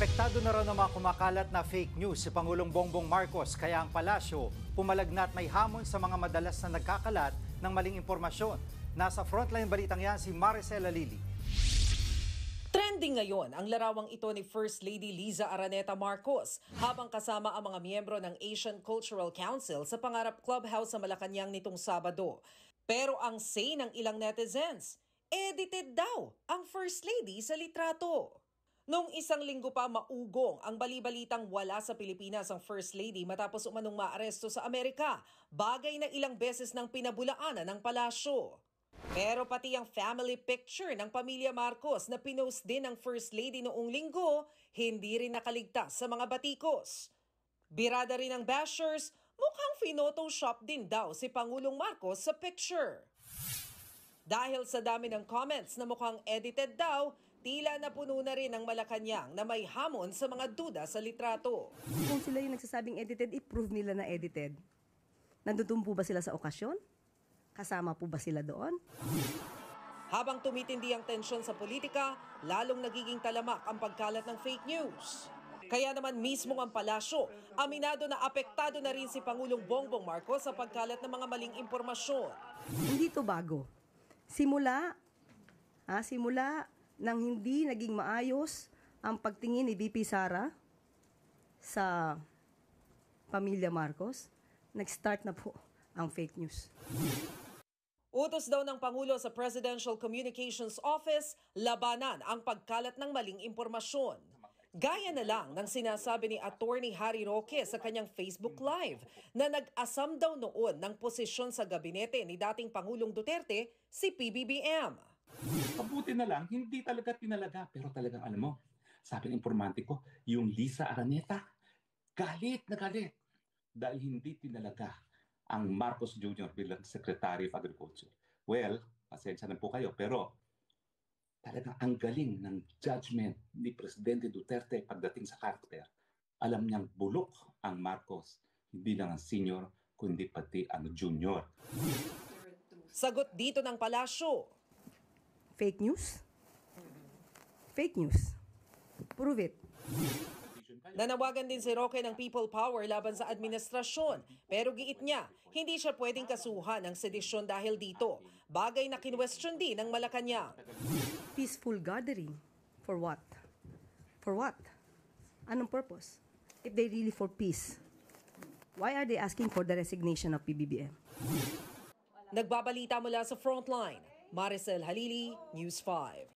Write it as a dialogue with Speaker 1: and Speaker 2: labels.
Speaker 1: Apektado na raw ng mga kumakalat na fake news si Pangulong Bongbong Marcos kaya ang palasyo pumalagnat may hamon sa mga madalas na nagkakalat ng maling impormasyon. Nasa frontline balitang yan si Maricel Alili.
Speaker 2: Trending ngayon ang larawang ito ni First Lady Liza Araneta Marcos habang kasama ang mga miyembro ng Asian Cultural Council sa Pangarap Clubhouse sa Malacanang nitong Sabado. Pero ang say ng ilang netizens, edited daw ang First Lady sa litrato. Noong isang linggo pa maugong ang balibalitang wala sa Pilipinas ang First Lady matapos umanong maaresto sa Amerika, bagay na ilang beses ng pinabulaanan ng palasyo. Pero pati ang family picture ng pamilya Marcos na pinost din ng First Lady noong linggo, hindi rin nakaligtas sa mga batikos. Birada rin ng bashers, mukhang phinotoshop din daw si Pangulong Marcos sa picture. Dahil sa dami ng comments na mukhang edited daw, tila napuno na rin ang Malacanang na may hamon sa mga duda sa litrato.
Speaker 3: Kung sila yung nagsasabing edited, i-prove nila na edited. Nandun po ba sila sa okasyon? Kasama po ba sila doon?
Speaker 2: Habang tumitindi ang tensyon sa politika, lalong nagiging talamak ang pagkalat ng fake news. Kaya naman mismo ang palasyo, aminado na apektado na rin si Pangulong Bongbong Marcos sa pagkalat ng mga maling impormasyon.
Speaker 3: Hindi to bago. Simula nang hindi naging maayos ang pagtingin ni VP Sara sa pamilya Marcos, nag-start na po ang fake news.
Speaker 2: Utos daw ng Pangulo sa Presidential Communications Office, labanan ang pagkalat ng maling impormasyon. Gaya na lang ng sinasabi ni Attorney Harry Roque sa kanyang Facebook Live na nag-asam daw noon ng posisyon sa gabinete ni dating Pangulong Duterte, si PBBM.
Speaker 4: Mabuti na lang, hindi talaga tinalaga. Pero talagang alam mo, sabi ng informante ko, yung Liza Araneta, galit na galit. Dahil hindi tinalaga ang Marcos Jr. bilang Secretary of Agriculture. Well, pasensya na po kayo, pero talagang ang galing ng judgment ni Presidente Duterte pagdating sa karakter. Alam niyang bulok ang Marcos, hindi lang ang senior, kundi pati ang junior.
Speaker 2: Sagot dito ng palasyo.
Speaker 3: Fake news? Fake news. Prove it.
Speaker 2: Nanawagan din si Roque ng people power laban sa administrasyon. Pero giit niya, hindi siya pwedeng kasuhan ng sedisyon dahil dito. Bagay na kinwestiyon din ng Malacanang.
Speaker 3: Peaceful gathering. For what? For what? Anong purpose? If they really for peace, why are they asking for the resignation of PBBM?
Speaker 2: Nagbabalita mula sa Frontline, Maricel Halili, News 5.